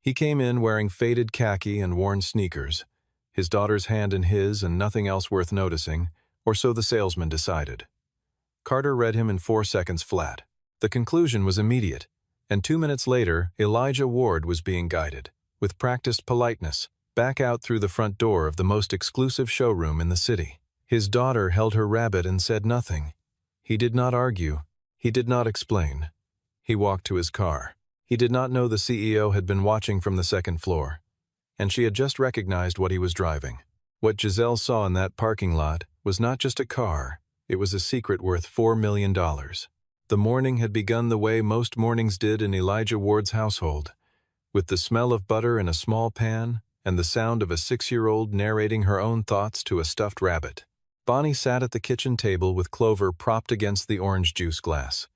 He came in wearing faded khaki and worn sneakers, his daughter's hand in his and nothing else worth noticing, or so the salesman decided. Carter read him in 4 seconds flat. The conclusion was immediate, and 2 minutes later, Elijah Ward was being guided, with practiced politeness, back out through the front door of the most exclusive showroom in the city. His daughter held her rabbit and said nothing. He did not argue. He did not explain. He walked to his car. He did not know the CEO had been watching from the second floor, and she had just recognized what he was driving. What Giselle saw in that parking lot was not just a car, it was a secret worth $4 million. The morning had begun the way most mornings did in Elijah Ward's household, with the smell of butter in a small pan and the sound of a 6-year-old narrating her own thoughts to a stuffed rabbit. Bonnie sat at the kitchen table with Clover propped against the orange juice glass,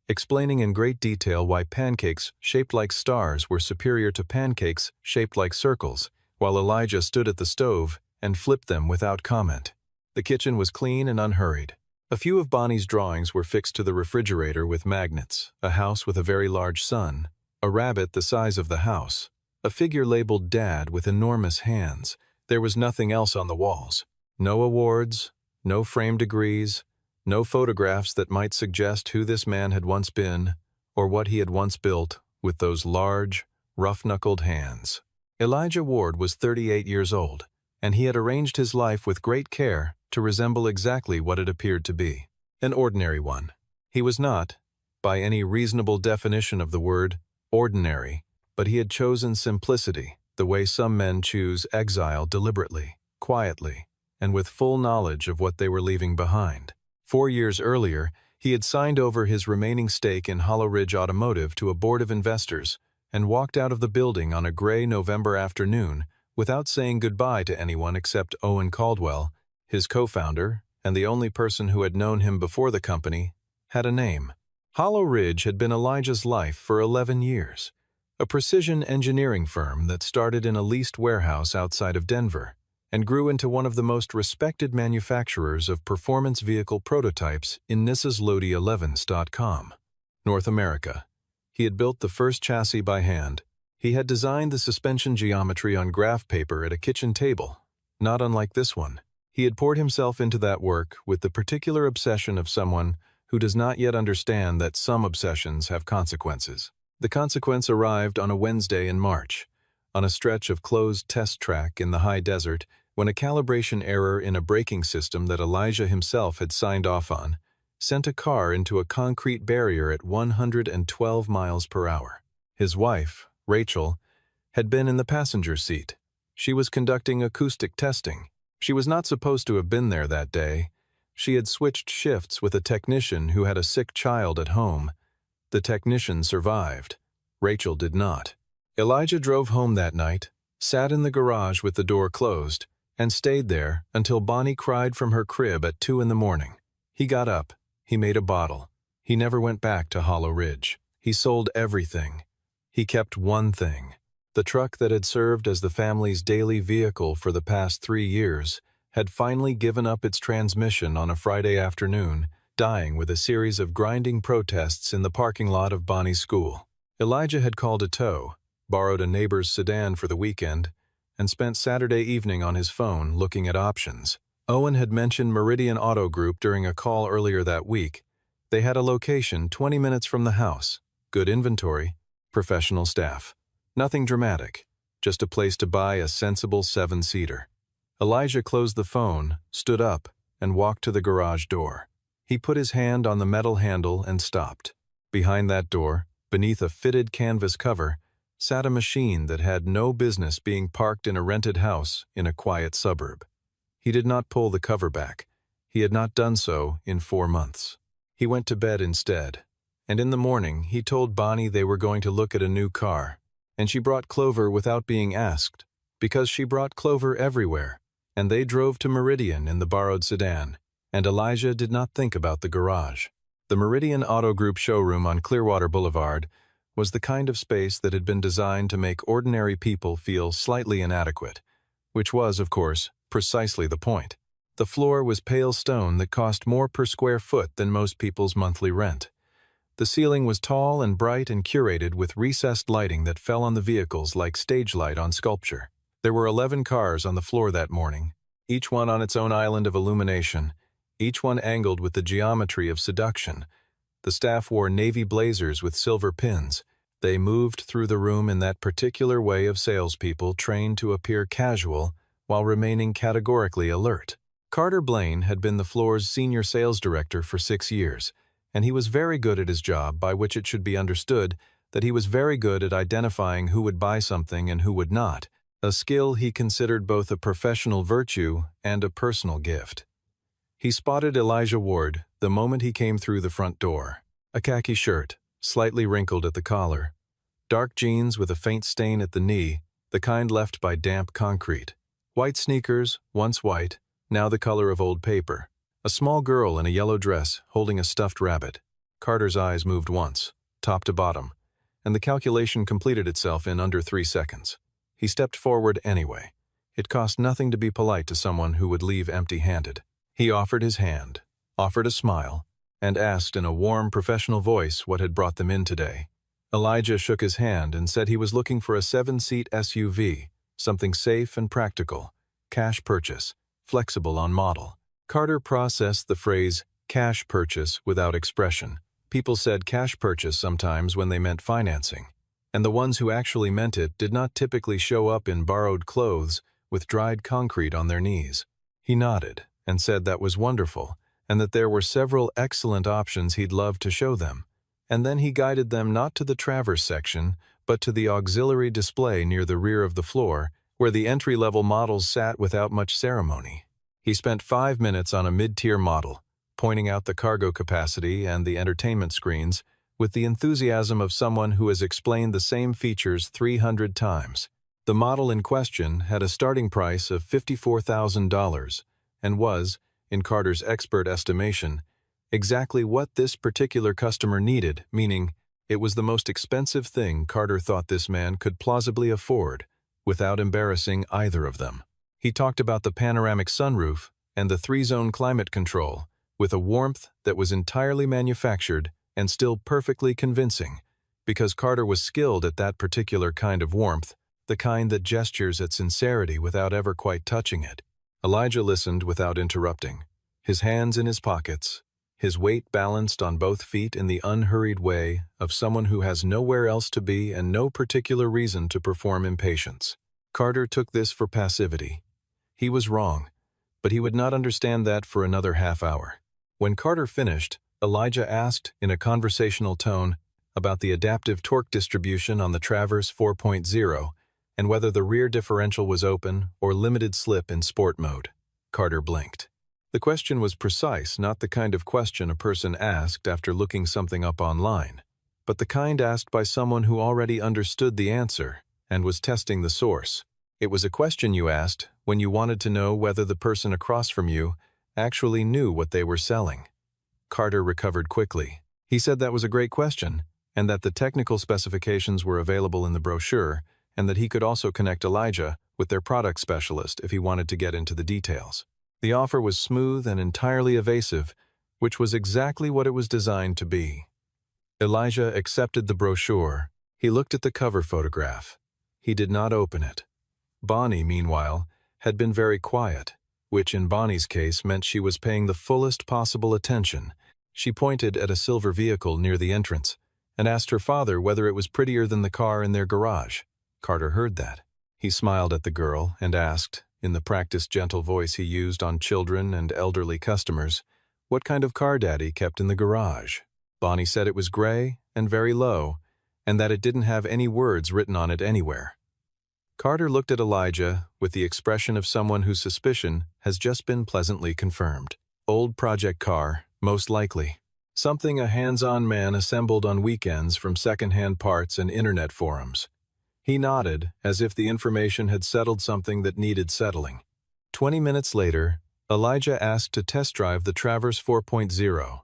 explaining in great detail why pancakes shaped like stars were superior to pancakes shaped like circles, while Elijah stood at the stove and flipped them without comment. The kitchen was clean and unhurried. A few of Bonnie's drawings were fixed to the refrigerator with magnets, a house with a very large sun, a rabbit the size of the house, a figure labeled Dad with enormous hands. There was nothing else on the walls. No awards, no framed degrees, no photographs that might suggest who this man had once been or what he had once built with those large, rough-knuckled hands. Elijah Ward was 38 years old, and he had arranged his life with great care to resemble exactly what it appeared to be, an ordinary one. He was not, by any reasonable definition of the word, ordinary, but he had chosen simplicity, the way some men choose exile deliberately, quietly, and with full knowledge of what they were leaving behind. 4 years earlier, he had signed over his remaining stake in Hollow Ridge Automotive to a board of investors and walked out of the building on a gray November afternoon without saying goodbye to anyone except Owen Caldwell, his co-founder, and the only person who had known him before the company, had a name. Hollow Ridge had been Elijah's life for 11 years, a precision engineering firm that started in a leased warehouse outside of Denver and grew into one of the most respected manufacturers of performance vehicle prototypes in NISSA's North America. He had built the first chassis by hand. He had designed the suspension geometry on graph paper at a kitchen table, not unlike this one. He had poured himself into that work with the particular obsession of someone who does not yet understand that some obsessions have consequences. The consequence arrived on a Wednesday in March, on a stretch of closed test track in the high desert, when a calibration error in a braking system that Elijah himself had signed off on sent a car into a concrete barrier at 112 miles per hour. His wife, Rachel, had been in the passenger seat. She was conducting acoustic testing. She was not supposed to have been there that day. She had switched shifts with a technician who had a sick child at home. The technician survived. Rachel did not. Elijah drove home that night, sat in the garage with the door closed, and stayed there until Bonnie cried from her crib at 2 in the morning. He got up. He made a bottle. He never went back to Hollow Ridge. He sold everything. He kept one thing. The truck that had served as the family's daily vehicle for the past 3 years had finally given up its transmission on a Friday afternoon, dying with a series of grinding protests in the parking lot of Bonnie's school. Elijah had called a tow, borrowed a neighbor's sedan for the weekend, and spent Saturday evening on his phone looking at options. Owen had mentioned Meridian Auto Group during a call earlier that week. They had a location 20 minutes from the house, good inventory, professional staff. Nothing dramatic, just a place to buy a sensible 7-seater. Elijah closed the phone, stood up, and walked to the garage door. He put his hand on the metal handle and stopped. Behind that door, beneath a fitted canvas cover, sat a machine that had no business being parked in a rented house in a quiet suburb. He did not pull the cover back. He had not done so in 4 months. He went to bed instead, and in the morning he told Bonnie they were going to look at a new car, and she brought Clover without being asked, because she brought Clover everywhere, and they drove to Meridian in the borrowed sedan, and Elijah did not think about the garage. The Meridian Auto Group showroom on Clearwater Boulevard was the kind of space that had been designed to make ordinary people feel slightly inadequate, which was, of course, precisely the point. The floor was pale stone that cost more per square foot than most people's monthly rent. The ceiling was tall and bright and curated with recessed lighting that fell on the vehicles like stage light on sculpture. There were 11 cars on the floor that morning, each one on its own island of illumination, each one angled with the geometry of seduction. The staff wore navy blazers with silver pins. They moved through the room in that particular way of salespeople trained to appear casual while remaining categorically alert. Carter Blaine had been the floor's senior sales director for 6 years, and he was very good at his job, by which it should be understood that he was very good at identifying who would buy something and who would not, a skill he considered both a professional virtue and a personal gift. He spotted Elijah Ward the moment he came through the front door. A khaki shirt, slightly wrinkled at the collar. Dark jeans with a faint stain at the knee, the kind left by damp concrete. White sneakers, once white, now the color of old paper. A small girl in a yellow dress holding a stuffed rabbit. Carter's eyes moved once, top to bottom, and the calculation completed itself in under 3 seconds. He stepped forward anyway. It cost nothing to be polite to someone who would leave empty-handed. He offered his hand, offered a smile, and asked in a warm, professional voice what had brought them in today. Elijah shook his hand and said he was looking for a 7-seat SUV, something safe and practical, cash purchase, flexible on model. Carter processed the phrase cash purchase without expression. People said cash purchase sometimes when they meant financing, and the ones who actually meant it did not typically show up in borrowed clothes with dried concrete on their knees. He nodded and said that was wonderful, and that there were several excellent options he'd love to show them. And then he guided them not to the Traverse section, but to the auxiliary display near the rear of the floor, where the entry-level models sat without much ceremony. He spent 5 minutes on a mid-tier model, pointing out the cargo capacity and the entertainment screens, with the enthusiasm of someone who has explained the same features 300 times. The model in question had a starting price of $54,000 and was, in Carter's expert estimation, exactly what this particular customer needed, meaning it was the most expensive thing Carter thought this man could plausibly afford, without embarrassing either of them. He talked about the panoramic sunroof and the 3-zone climate control, with a warmth that was entirely manufactured and still perfectly convincing, because Carter was skilled at that particular kind of warmth, the kind that gestures at sincerity without ever quite touching it. Elijah listened without interrupting, his hands in his pockets, his weight balanced on both feet in the unhurried way of someone who has nowhere else to be and no particular reason to perform impatience. Carter took this for passivity. He was wrong, but he would not understand that for another half hour. When Carter finished, Elijah asked in a conversational tone about the adaptive torque distribution on the Traverse 4.0 and whether the rear differential was open or limited slip in sport mode. Carter blinked. The question was precise, not the kind of question a person asked after looking something up online, but the kind asked by someone who already understood the answer and was testing the source. It was a question you asked when you wanted to know whether the person across from you actually knew what they were selling. Carter recovered quickly. He said that was a great question, and that the technical specifications were available in the brochure, and that he could also connect Elijah with their product specialist if he wanted to get into the details. The offer was smooth and entirely evasive, which was exactly what it was designed to be. Elijah accepted the brochure. He looked at the cover photograph. He did not open it. Bonnie, meanwhile, had been very quiet, which in Bonnie's case meant she was paying the fullest possible attention. She pointed at a silver vehicle near the entrance and asked her father whether it was prettier than the car in their garage. Carter heard that. He smiled at the girl and asked, in the practiced gentle voice he used on children and elderly customers, what kind of car Daddy kept in the garage. Bonnie said it was gray and very low, and that it didn't have any words written on it anywhere. Carter looked at Elijah with the expression of someone whose suspicion has just been pleasantly confirmed. Old project car, most likely. Something a hands-on man assembled on weekends from second-hand parts and internet forums. He nodded, as if the information had settled something that needed settling. 20 minutes later, Elijah asked to test drive the Traverse 4.0.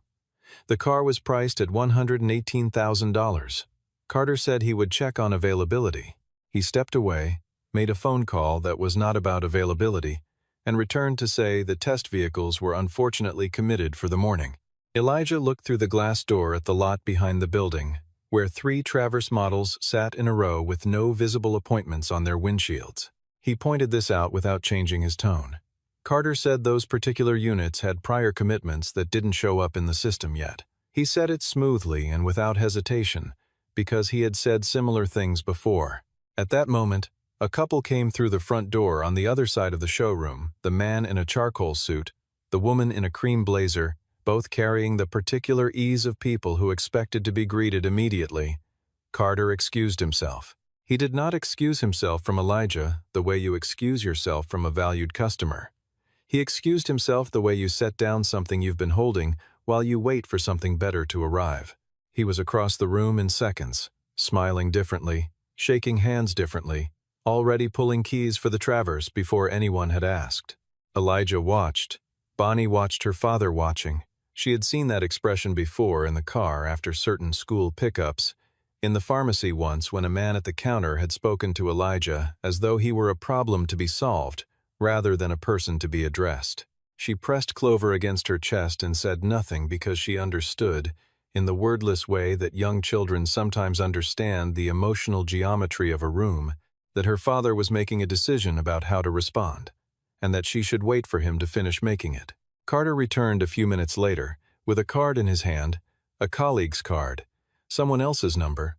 The car was priced at $118,000. Carter said he would check on availability. He stepped away, made a phone call that was not about availability, and returned to say the test vehicles were unfortunately committed for the morning. Elijah looked through the glass door at the lot behind the building, where 3 Traverse models sat in a row with no visible appointments on their windshields. He pointed this out without changing his tone. Carter said those particular units had prior commitments that didn't show up in the system yet. He said it smoothly and without hesitation, because he had said similar things before. At that moment, a couple came through the front door on the other side of the showroom, the man in a charcoal suit, the woman in a cream blazer, both carrying the particular ease of people who expected to be greeted immediately. Carter excused himself. He did not excuse himself from Elijah the way you excuse yourself from a valued customer. He excused himself the way you set down something you've been holding while you wait for something better to arrive. He was across the room in seconds, smiling differently, shaking hands differently, already pulling keys for the Traverse before anyone had asked. Elijah watched. Bonnie watched her father watching. She had seen that expression before in the car after certain school pickups, in the pharmacy once when a man at the counter had spoken to Elijah as though he were a problem to be solved, rather than a person to be addressed. She pressed Clover against her chest and said nothing because she understood, in the wordless way that young children sometimes understand the emotional geometry of a room, that her father was making a decision about how to respond, and that she should wait for him to finish making it. Carter returned a few minutes later, with a card in his hand, a colleague's card, someone else's number,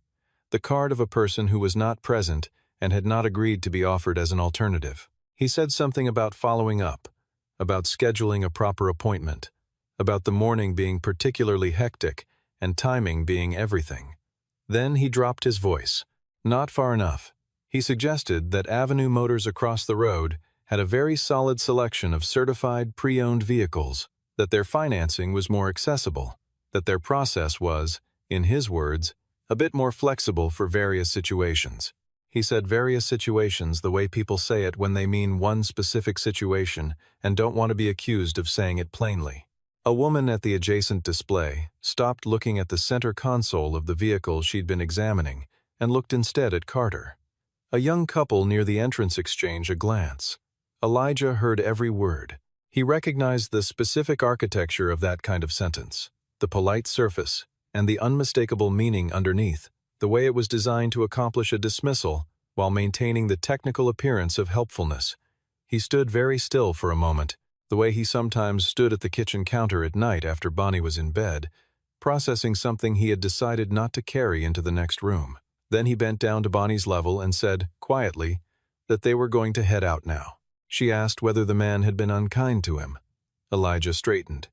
the card of a person who was not present and had not agreed to be offered as an alternative. He said something about following up, about scheduling a proper appointment, about the morning being particularly hectic and timing being everything. Then he dropped his voice. Not far enough. He suggested that Avenue Motors across the road had a very solid selection of certified pre-owned vehicles, that their financing was more accessible, that their process was, in his words, a bit more flexible for various situations. He said various situations the way people say it when they mean one specific situation and don't want to be accused of saying it plainly. A woman at the adjacent display stopped looking at the center console of the vehicle she'd been examining and looked instead at Carter. A young couple near the entrance exchanged a glance. Elijah heard every word. He recognized the specific architecture of that kind of sentence, the polite surface, and the unmistakable meaning underneath, the way it was designed to accomplish a dismissal while maintaining the technical appearance of helpfulness. He stood very still for a moment, the way he sometimes stood at the kitchen counter at night after Bonnie was in bed, processing something he had decided not to carry into the next room. Then he bent down to Bonnie's level and said, quietly, that they were going to head out now. She asked whether the man had been unkind to him. Elijah straightened.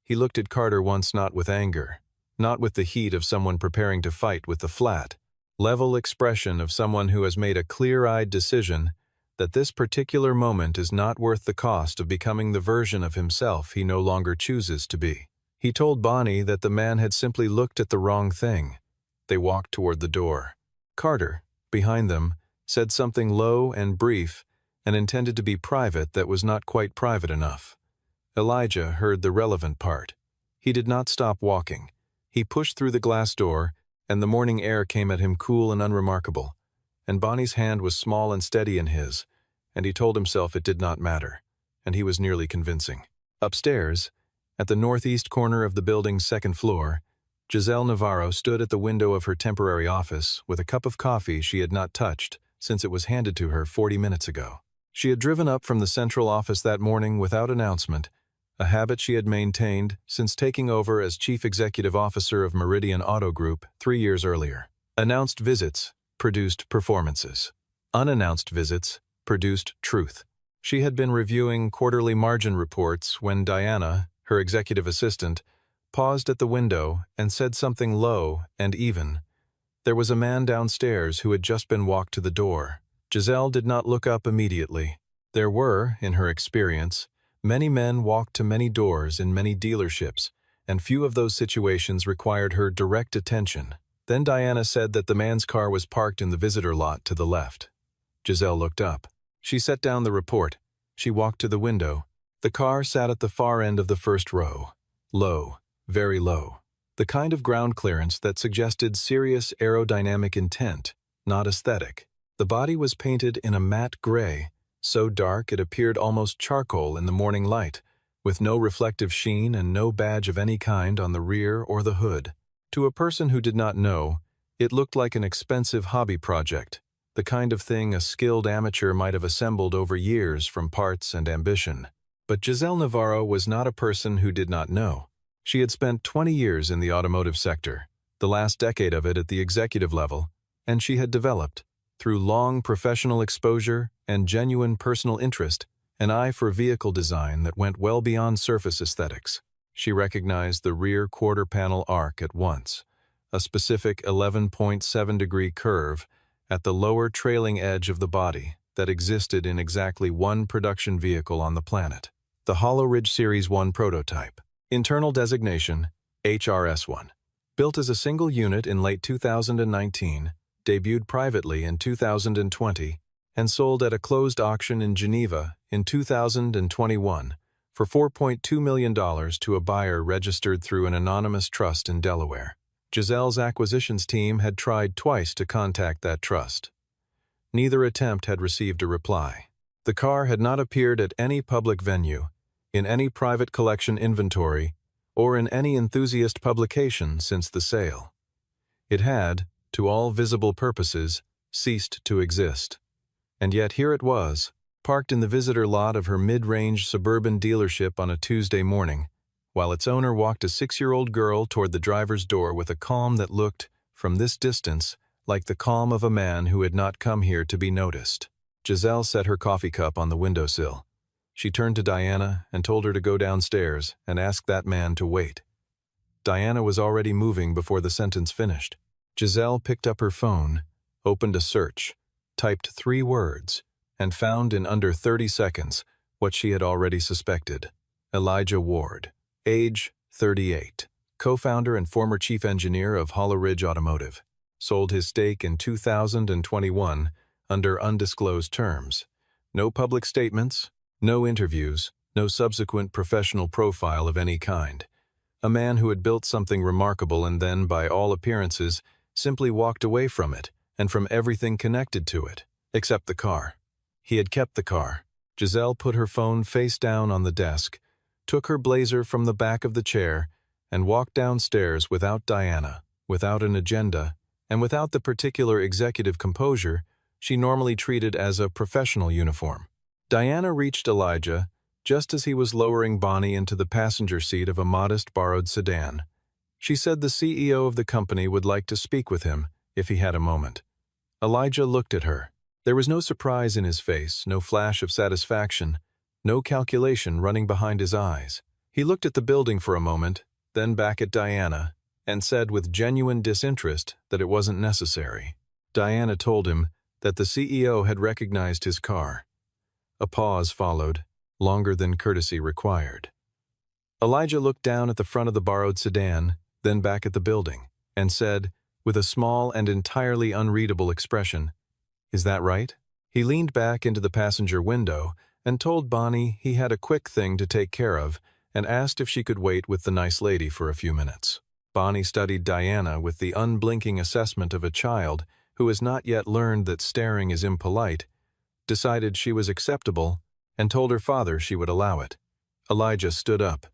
He looked at Carter once, not with anger, not with the heat of someone preparing to fight with the flat, level expression of someone who has made a clear-eyed decision that this particular moment is not worth the cost of becoming the version of himself he no longer chooses to be. He told Bonnie that the man had simply looked at the wrong thing. They walked toward the door. Carter, behind them, said something low and brief and intended to be private that was not quite private enough. Elijah heard the relevant part. He did not stop walking. He pushed through the glass door, and the morning air came at him cool and unremarkable, and Bonnie's hand was small and steady in his, and he told himself it did not matter, and he was nearly convincing. Upstairs, at the northeast corner of the building's second floor, Giselle Navarro stood at the window of her temporary office with a cup of coffee she had not touched since it was handed to her 40 minutes ago. She had driven up from the central office that morning without announcement, a habit she had maintained since taking over as Chief Executive Officer of Meridian Auto Group 3 years earlier. Announced visits produced performances. Unannounced visits produced truth. She had been reviewing quarterly margin reports when Diana, her executive assistant, paused at the window and said something low and even. There was a man downstairs who had just been walked to the door. Giselle did not look up immediately. There were, in her experience, many men walked to many doors in many dealerships, and few of those situations required her direct attention. Then Diana said that the man's car was parked in the visitor lot to the left. Giselle looked up. She set down the report. She walked to the window. The car sat at the far end of the first row. Low, very low. The kind of ground clearance that suggested serious aerodynamic intent, not aesthetic. The body was painted in a matte gray, so dark it appeared almost charcoal in the morning light, with no reflective sheen and no badge of any kind on the rear or the hood. To a person who did not know, it looked like an expensive hobby project, the kind of thing a skilled amateur might have assembled over years from parts and ambition. But Giselle Navarro was not a person who did not know. She had spent 20 years in the automotive sector, the last decade of it at the executive level, and she had developed, through long professional exposure and genuine personal interest, an eye for vehicle design that went well beyond surface aesthetics. She recognized the rear quarter panel arc at once, a specific 11.7-degree curve at the lower trailing edge of the body that existed in exactly one production vehicle on the planet, the Hollow Ridge Series 1 prototype. Internal designation, HRS1. Built as a single unit in late 2019, debuted privately in 2020, and sold at a closed auction in Geneva in 2021 for $4.2 million to a buyer registered through an anonymous trust in Delaware. Giselle's acquisitions team had tried twice to contact that trust. Neither attempt had received a reply. The car had not appeared at any public venue, in any private collection inventory, or in any enthusiast publication since the sale. It had, to all visible purposes, ceased to exist. And yet here it was, parked in the visitor lot of her mid-range suburban dealership on a Tuesday morning, while its owner walked a 6-year-old girl toward the driver's door with a calm that looked, from this distance, like the calm of a man who had not come here to be noticed. Giselle set her coffee cup on the windowsill. She turned to Diana and told her to go downstairs and ask that man to wait. Diana was already moving before the sentence finished. Giselle picked up her phone, opened a search, typed 3 words, and found in under 30 seconds what she had already suspected. Elijah Ward, age 38, co-founder and former chief engineer of Hollow Ridge Automotive. Sold his stake in 2021 under undisclosed terms. No public statements, no interviews, no subsequent professional profile of any kind. A man who had built something remarkable and then, by all appearances, simply walked away from it and from everything connected to it, except the car. He had kept the car. Giselle put her phone face down on the desk, took her blazer from the back of the chair, and walked downstairs without Diana, without an agenda, and without the particular executive composure she normally treated as a professional uniform. Diana reached Elijah just as he was lowering Bonnie into the passenger seat of a modest borrowed sedan. She said the CEO of the company would like to speak with him if he had a moment. Elijah looked at her. There was no surprise in his face, no flash of satisfaction, no calculation running behind his eyes. He looked at the building for a moment, then back at Diana, and said with genuine disinterest that it wasn't necessary. Diana told him that the CEO had recognized his car. A pause followed, longer than courtesy required. Elijah looked down at the front of the borrowed sedan, then back at the building, and said, with a small and entirely unreadable expression, "Is that right?" He leaned back into the passenger window and told Bonnie he had a quick thing to take care of and asked if she could wait with the nice lady for a few minutes. Bonnie studied Diana with the unblinking assessment of a child who has not yet learned that staring is impolite, decided she was acceptable, and told her father she would allow it. Elijah stood up.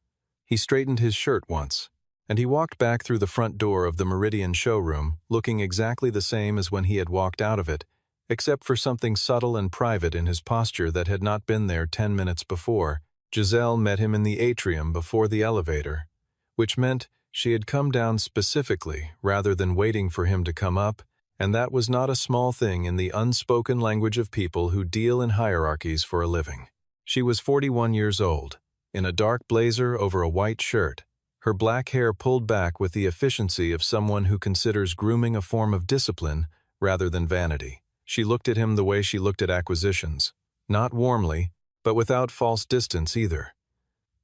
He straightened his shirt once, and he walked back through the front door of the Meridian showroom, looking exactly the same as when he had walked out of it, except for something subtle and private in his posture that had not been there 10 minutes before. Giselle met him in the atrium before the elevator, which meant she had come down specifically rather than waiting for him to come up, and that was not a small thing in the unspoken language of people who deal in hierarchies for a living. She was 41 years old, in a dark blazer over a white shirt, her black hair pulled back with the efficiency of someone who considers grooming a form of discipline rather than vanity. She looked at him the way she looked at acquisitions, not warmly, but without false distance either.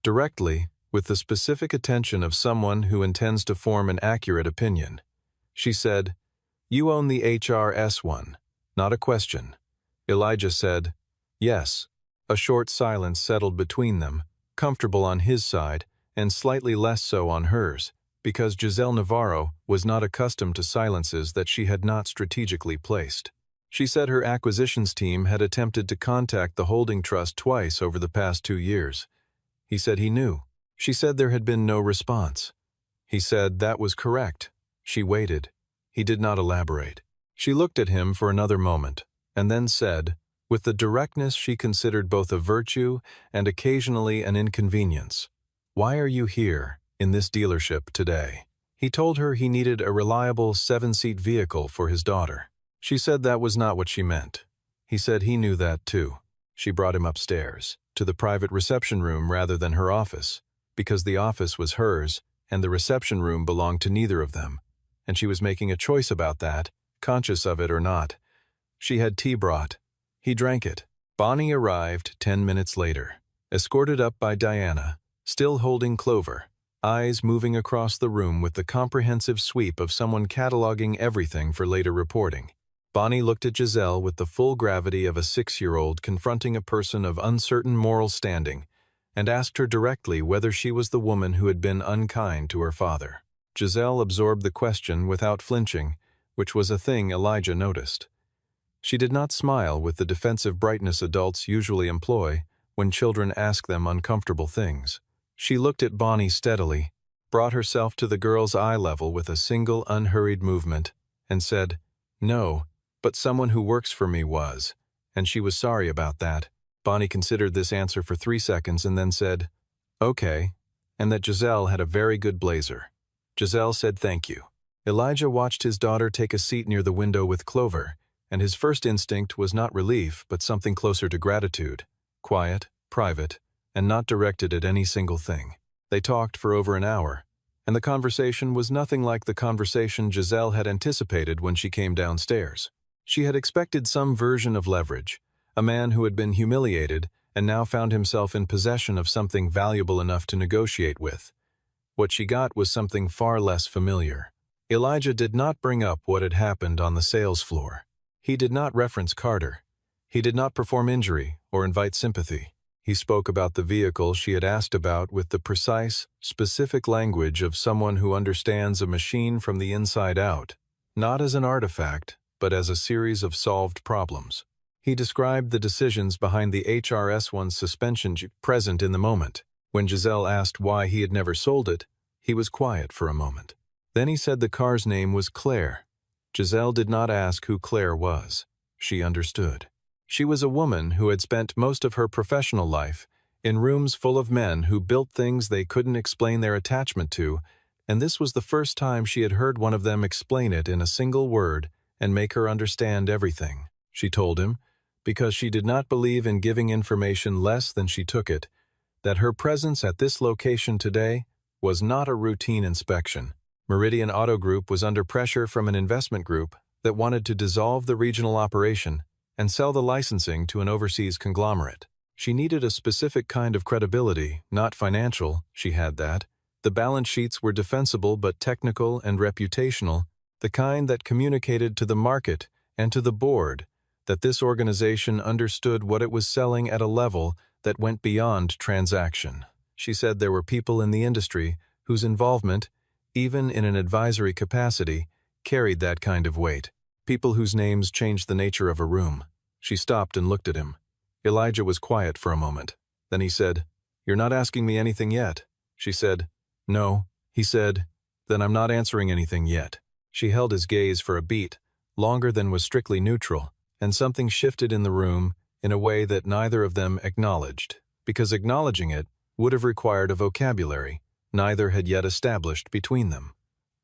Directly, with the specific attention of someone who intends to form an accurate opinion. She said, "You own the HRS1, not a question." Elijah said, "Yes." A short silence settled between them, comfortable on his side and slightly less so on hers, because Giselle Navarro was not accustomed to silences that she had not strategically placed. She said her acquisitions team had attempted to contact the holding trust twice over the past 2 years. He said he knew. She said there had been no response. He said that was correct. She waited. He did not elaborate. She looked at him for another moment, and then said, with the directness she considered both a virtue and occasionally an inconvenience, "Why are you here, in this dealership, today?" He told her he needed a reliable 7-seat vehicle for his daughter. She said that was not what she meant. He said he knew that too. She brought him upstairs, to the private reception room rather than her office, because the office was hers and the reception room belonged to neither of them, and she was making a choice about that, conscious of it or not. She had tea brought. He drank it. Bonnie arrived 10 minutes later, escorted up by Diana, still holding Clover, eyes moving across the room with the comprehensive sweep of someone cataloging everything for later reporting. Bonnie looked at Giselle with the full gravity of a 6-year-old confronting a person of uncertain moral standing, and asked her directly whether she was the woman who had been unkind to her father. Giselle absorbed the question without flinching, which was a thing Elijah noticed. She did not smile with the defensive brightness adults usually employ when children ask them uncomfortable things. She looked at Bonnie steadily, brought herself to the girl's eye level with a single unhurried movement, and said, "No, but someone who works for me was, and she was sorry about that." Bonnie considered this answer for 3 seconds and then said, "Okay," and that Giselle had a very good blazer. Giselle said thank you. Elijah watched his daughter take a seat near the window with Clover, and his first instinct was not relief but something closer to gratitude, quiet, private, and not directed at any single thing. They talked for over an hour, and the conversation was nothing like the conversation Giselle had anticipated when she came downstairs. She had expected some version of leverage, a man who had been humiliated and now found himself in possession of something valuable enough to negotiate with. What she got was something far less familiar. Elijah did not bring up what had happened on the sales floor. He did not reference Carter. He did not perform injury or invite sympathy. He spoke about the vehicle she had asked about with the precise, specific language of someone who understands a machine from the inside out, not as an artifact, but as a series of solved problems. He described the decisions behind the HRS1's suspension present in the moment. When Giselle asked why he had never sold it, he was quiet for a moment. Then he said the car's name was Claire. Giselle did not ask who Claire was. She understood. She was a woman who had spent most of her professional life in rooms full of men who built things they couldn't explain their attachment to, and this was the first time she had heard one of them explain it in a single word and make her understand everything. She told him, because she did not believe in giving information less than she took it, that her presence at this location today was not a routine inspection. Meridian Auto Group was under pressure from an investment group that wanted to dissolve the regional operation and sell the licensing to an overseas conglomerate. She needed a specific kind of credibility, not financial. She had that. The balance sheets were defensible but technical and reputational, the kind that communicated to the market and to the board that this organization understood what it was selling at a level that went beyond transaction. She said there were people in the industry whose involvement, even in an advisory capacity, carried that kind of weight. People whose names changed the nature of a room. She stopped and looked at him. Elijah was quiet for a moment. Then he said, "You're not asking me anything yet." She said, "No." He said, "Then I'm not answering anything yet." She held his gaze for a beat, longer than was strictly neutral, and something shifted in the room in a way that neither of them acknowledged, because acknowledging it would have required a vocabulary neither had yet established between them.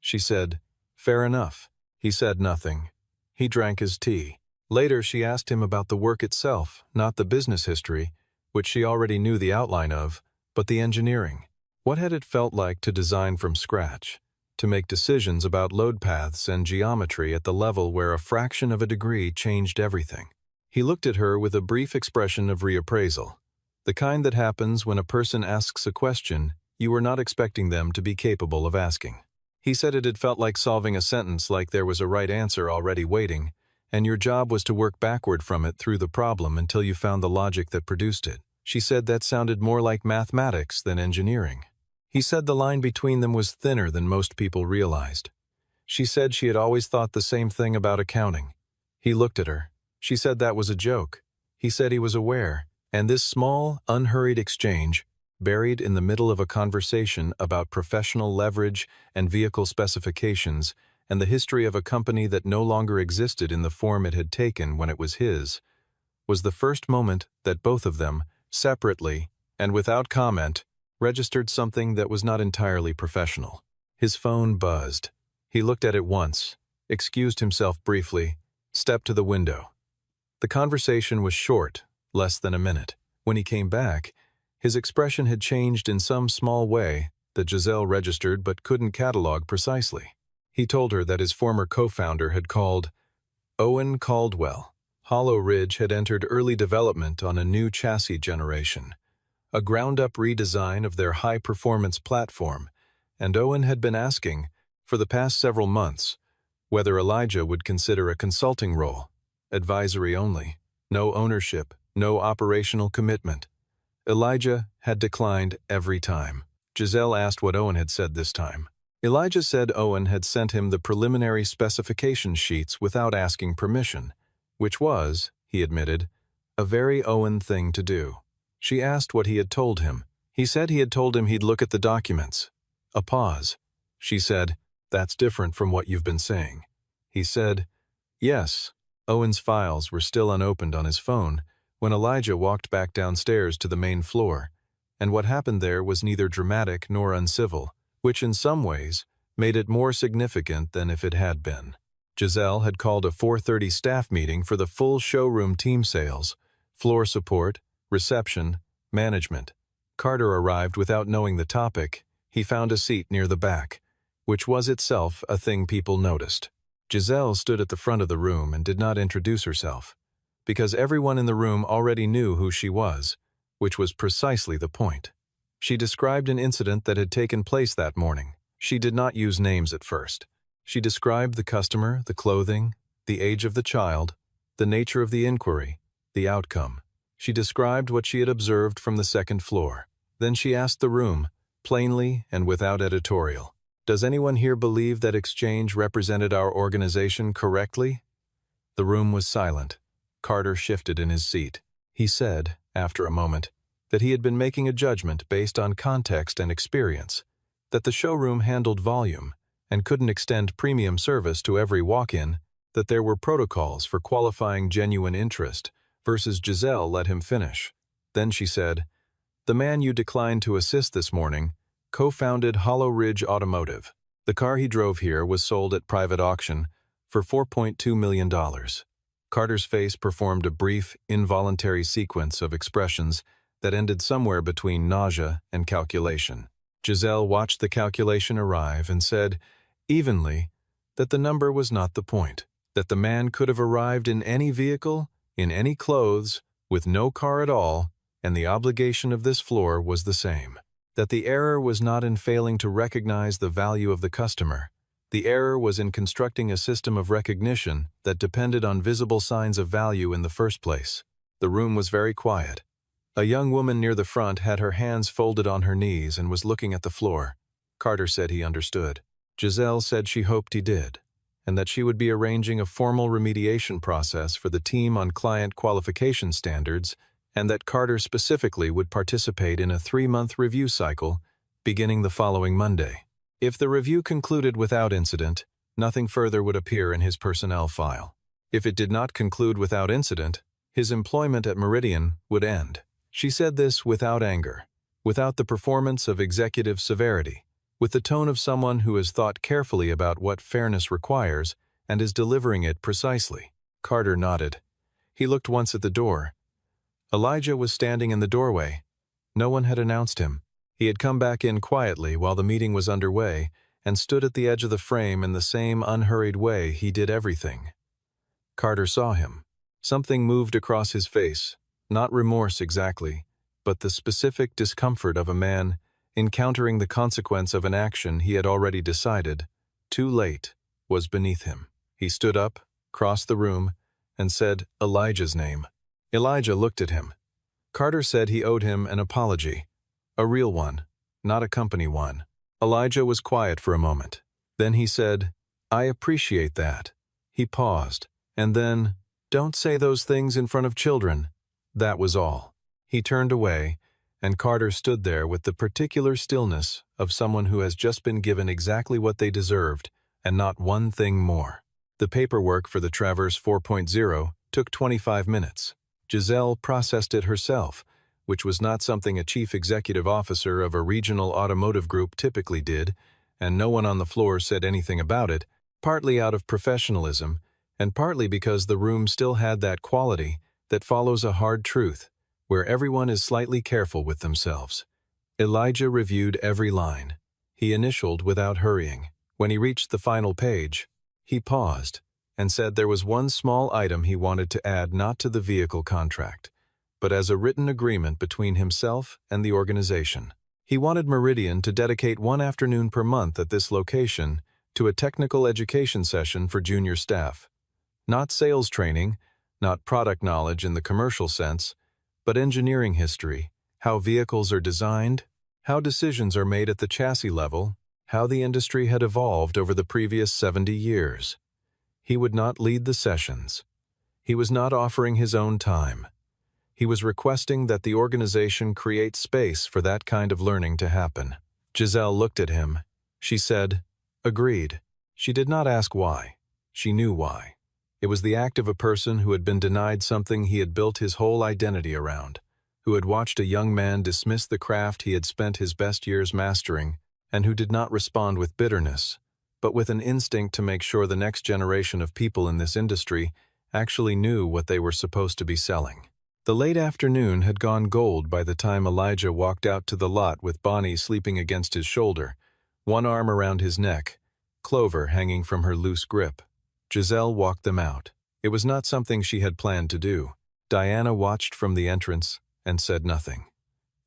She said, "Fair enough." He said nothing. He drank his tea. Later she asked him about the work itself, not the business history, which she already knew the outline of, but the engineering. What had it felt like to design from scratch, to make decisions about load paths and geometry at the level where a fraction of a degree changed everything? He looked at her with a brief expression of reappraisal, the kind that happens when a person asks a question you were not expecting them to be capable of asking. He said it had felt like solving a sentence like there was a right answer already waiting, and your job was to work backward from it through the problem until you found the logic that produced it. She said that sounded more like mathematics than engineering. He said the line between them was thinner than most people realized. She said she had always thought the same thing about accounting. He looked at her. She said that was a joke. He said he was aware, and this small, unhurried exchange, buried in the middle of a conversation about professional leverage and vehicle specifications and the history of a company that no longer existed in the form it had taken when it was his, was the first moment that both of them, separately and without comment, registered something that was not entirely professional. His phone buzzed. He looked at it once, excused himself briefly, stepped to the window. The conversation was short, less than a minute. When he came back, his expression had changed in some small way that Giselle registered but couldn't catalog precisely. He told her that his former co-founder had called Owen Caldwell. Hollow Ridge had entered early development on a new chassis generation, a ground-up redesign of their high-performance platform, and Owen had been asking, for the past several months, whether Elijah would consider a consulting role, advisory only, no ownership, no operational commitment. Elijah had declined every time. Giselle asked what Owen had said this time. Elijah said Owen had sent him the preliminary specification sheets without asking permission, which was, he admitted, a very Owen thing to do. She asked what he had told him. He said he had told him he'd look at the documents. A pause. She said, "That's different from what you've been saying." He said, "Yes." Owen's files were still unopened on his phone when Elijah walked back downstairs to the main floor, and what happened there was neither dramatic nor uncivil, which in some ways made it more significant than if it had been. Giselle had called a 4:30 staff meeting for the full showroom team: sales, floor support, reception, management. Carter arrived without knowing the topic. He found a seat near the back, which was itself a thing people noticed. Giselle stood at the front of the room and did not introduce herself, because everyone in the room already knew who she was, which was precisely the point. She described an incident that had taken place that morning. She did not use names at first. She described the customer, the clothing, the age of the child, the nature of the inquiry, the outcome. She described what she had observed from the second floor. Then she asked the room, plainly and without editorial, "Does anyone here believe that exchange represented our organization correctly?" The room was silent. Carter shifted in his seat. He said, after a moment, that he had been making a judgment based on context and experience, that the showroom handled volume and couldn't extend premium service to every walk-in, that there were protocols for qualifying genuine interest, versus Giselle let him finish. Then she said, "The man you declined to assist this morning co-founded Hollow Ridge Automotive. The car he drove here was sold at private auction for $4.2 million. Carter's face performed a brief, involuntary sequence of expressions that ended somewhere between nausea and calculation. Giselle watched the calculation arrive and said, evenly, that the number was not the point, that the man could have arrived in any vehicle, in any clothes, with no car at all, and the obligation of this floor was the same. That the error was not in failing to recognize the value of the customer. The error was in constructing a system of recognition that depended on visible signs of value in the first place. The room was very quiet. A young woman near the front had her hands folded on her knees and was looking at the floor. Carter said he understood. Giselle said she hoped he did, and that she would be arranging a formal remediation process for the team on client qualification standards, and that Carter specifically would participate in a 3-month review cycle beginning the following Monday. If the review concluded without incident, nothing further would appear in his personnel file. If it did not conclude without incident, his employment at Meridian would end. She said this without anger, without the performance of executive severity, with the tone of someone who has thought carefully about what fairness requires and is delivering it precisely. Carter nodded. He looked once at the door. Elijah was standing in the doorway. No one had announced him. He had come back in quietly while the meeting was underway and stood at the edge of the frame in the same unhurried way he did everything. Carter saw him. Something moved across his face, not remorse exactly, but the specific discomfort of a man encountering the consequence of an action he had already decided, too late, was beneath him. He stood up, crossed the room, and said Elijah's name. Elijah looked at him. Carter said he owed him an apology, a real one, not a company one. Elijah was quiet for a moment. Then he said, "I appreciate that." He paused, and then, "Don't say those things in front of children." That was all. He turned away, and Carter stood there with the particular stillness of someone who has just been given exactly what they deserved and not one thing more. The paperwork for the Traverse 4.0 took 25 minutes. Giselle processed it herself, which was not something a chief executive officer of a regional automotive group typically did, and no one on the floor said anything about it, partly out of professionalism, and partly because the room still had that quality that follows a hard truth, where everyone is slightly careful with themselves. Elijah reviewed every line. He initialed without hurrying. When he reached the final page, he paused and said there was one small item he wanted to add, not to the vehicle contract, but as a written agreement between himself and the organization. He wanted Meridian to dedicate one afternoon per month at this location to a technical education session for junior staff. Not sales training, not product knowledge in the commercial sense, but engineering history, how vehicles are designed, how decisions are made at the chassis level, how the industry had evolved over the previous 70 years. He would not lead the sessions. He was not offering his own time. He was requesting that the organization create space for that kind of learning to happen. Giselle looked at him. She said, "Agreed." She did not ask why. She knew why. It was the act of a person who had been denied something he had built his whole identity around, who had watched a young man dismiss the craft he had spent his best years mastering, and who did not respond with bitterness, but with an instinct to make sure the next generation of people in this industry actually knew what they were supposed to be selling. The late afternoon had gone gold by the time Elijah walked out to the lot with Bonnie sleeping against his shoulder, one arm around his neck, Clover hanging from her loose grip. Giselle walked them out. It was not something she had planned to do. Diana watched from the entrance and said nothing.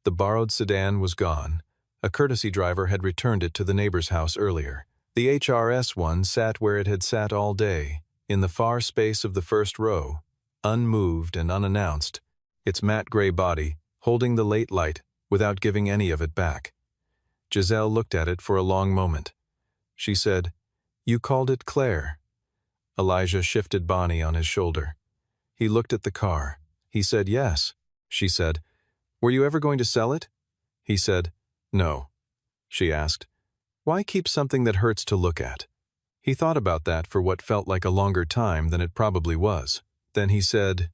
The borrowed sedan was gone. A courtesy driver had returned it to the neighbor's house earlier. The HRS one sat where it had sat all day, in the far space of the first row, unmoved and unannounced, its matte gray body holding the late light without giving any of it back. Giselle looked at it for a long moment. She said, "You called it Claire." Elijah shifted Bonnie on his shoulder. He looked at the car. He said, "Yes." She said, "Were you ever going to sell it?" He said, "No." She asked, "Why keep something that hurts to look at?" He thought about that for what felt like a longer time than it probably was. Then he said,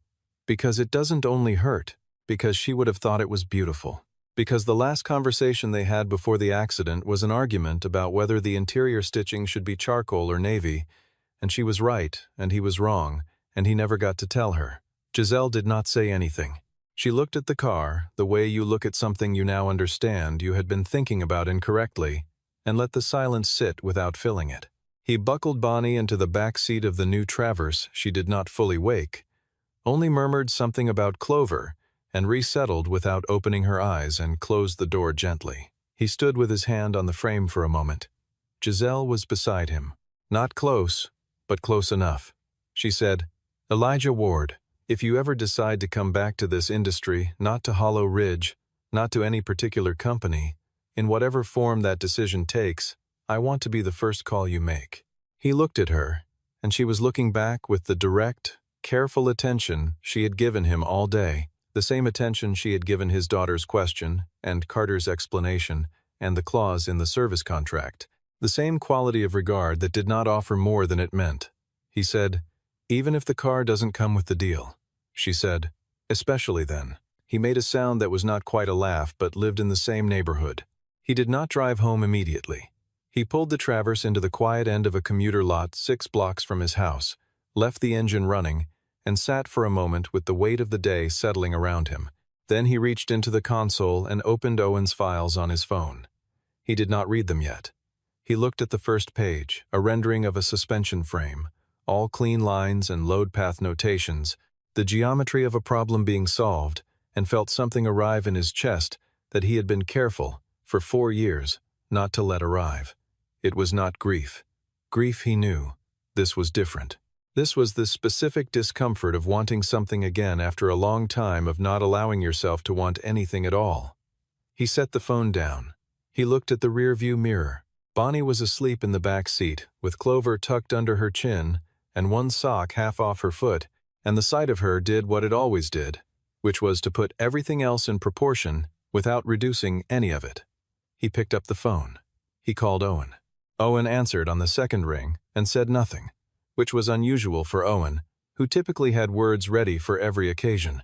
"Because it doesn't only hurt, because she would have thought it was beautiful. Because the last conversation they had before the accident was an argument about whether the interior stitching should be charcoal or navy, and she was right and he was wrong, and he never got to tell her." Giselle did not say anything. She looked at the car the way you look at something you now understand you had been thinking about incorrectly, and let the silence sit without filling it. He buckled Bonnie into the back seat of the new Traverse. She did not fully wake, only murmured something about Clover, and resettled without opening her eyes and closed the door gently. He stood with his hand on the frame for a moment. Giselle was beside him. Not close, but close enough. She said, "Elijah Ward, if you ever decide to come back to this industry, not to Hollow Ridge, not to any particular company, in whatever form that decision takes, I want to be the first call you make." He looked at her, and she was looking back with the direct, careful attention she had given him all day, the same attention she had given his daughter's question, and Carter's explanation, and the clause in the service contract, the same quality of regard that did not offer more than it meant. He said, "Even if the car doesn't come with the deal." She said, "Especially then." He made a sound that was not quite a laugh but lived in the same neighborhood. He did not drive home immediately. He pulled the Traverse into the quiet end of a commuter lot 6 blocks from his house, left the engine running, and sat for a moment with the weight of the day settling around him. Then he reached into the console and opened Owen's files on his phone. He did not read them yet. He looked at the first page, a rendering of a suspension frame, all clean lines and load path notations, the geometry of a problem being solved, and felt something arrive in his chest that he had been careful, for 4 years, not to let arrive. It was not grief. Grief he knew. This was different. This was the specific discomfort of wanting something again after a long time of not allowing yourself to want anything at all. He set the phone down. He looked at the rearview mirror. Bonnie was asleep in the back seat, with Clover tucked under her chin and one sock half off her foot, and the sight of her did what it always did, which was to put everything else in proportion without reducing any of it. He picked up the phone. He called Owen. Owen answered on the second ring and said nothing, which was unusual for Owen, who typically had words ready for every occasion.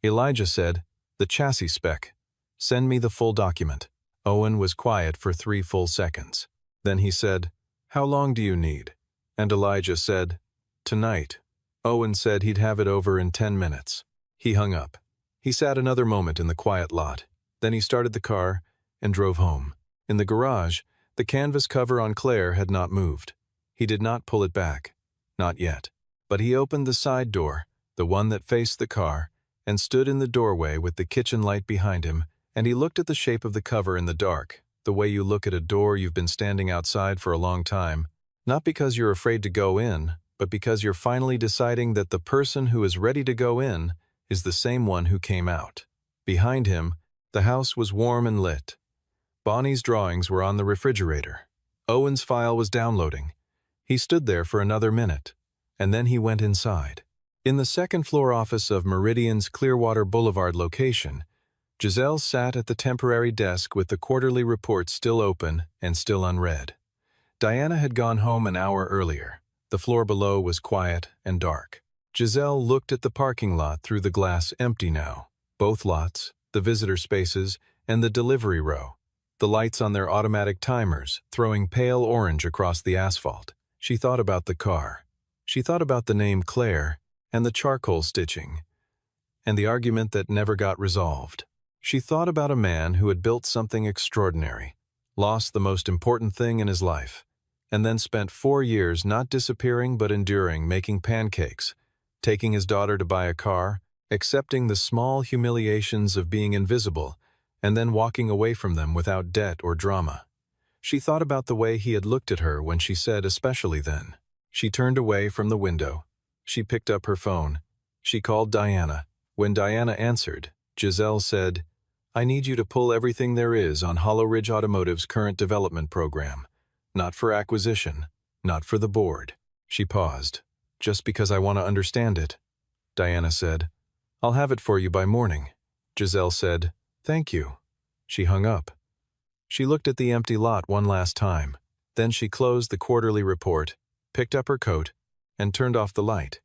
Elijah said, "The chassis spec. Send me the full document." Owen was quiet for 3 full seconds. Then he said, "How long do you need?" And Elijah said, "Tonight." Owen said he'd have it over in 10 minutes. He hung up. He sat another moment in the quiet lot. Then he started the car and drove home. In the garage, the canvas cover on Claire had not moved. He did not pull it back. Not yet. But he opened the side door, the one that faced the car, and stood in the doorway with the kitchen light behind him, and he looked at the shape of the cover in the dark, the way you look at a door you've been standing outside for a long time, not because you're afraid to go in, but because you're finally deciding that the person who is ready to go in is the same one who came out. Behind him, the house was warm and lit. Bonnie's drawings were on the refrigerator. Owen's file was downloading. He stood there for another minute, and then he went inside. In the second-floor office of Meridian's Clearwater Boulevard location, Giselle sat at the temporary desk with the quarterly report still open and still unread. Diana had gone home an hour earlier. The floor below was quiet and dark. Giselle looked at the parking lot through the glass empty now. Both lots, the visitor spaces, and the delivery row. The lights on their automatic timers, throwing pale orange across the asphalt. She thought about the car. She thought about the name Claire, and the charcoal stitching, and the argument that never got resolved. She thought about a man who had built something extraordinary, lost the most important thing in his life, and then spent 4 years not disappearing but enduring, making pancakes, taking his daughter to buy a car, accepting the small humiliations of being invisible, and then walking away from them without debt or drama. She thought about the way he had looked at her when she said especially then. She turned away from the window. She picked up her phone. She called Diana. When Diana answered, Giselle said, "I need you to pull everything there is on Hollow Ridge Automotive's current development program. Not for acquisition, not for the board." She paused. "Just because I want to understand it." Diana said, "I'll have it for you by morning." Giselle said, "Thank you." She hung up. She looked at the empty lot one last time. Then she closed the quarterly report, picked up her coat, and turned off the light.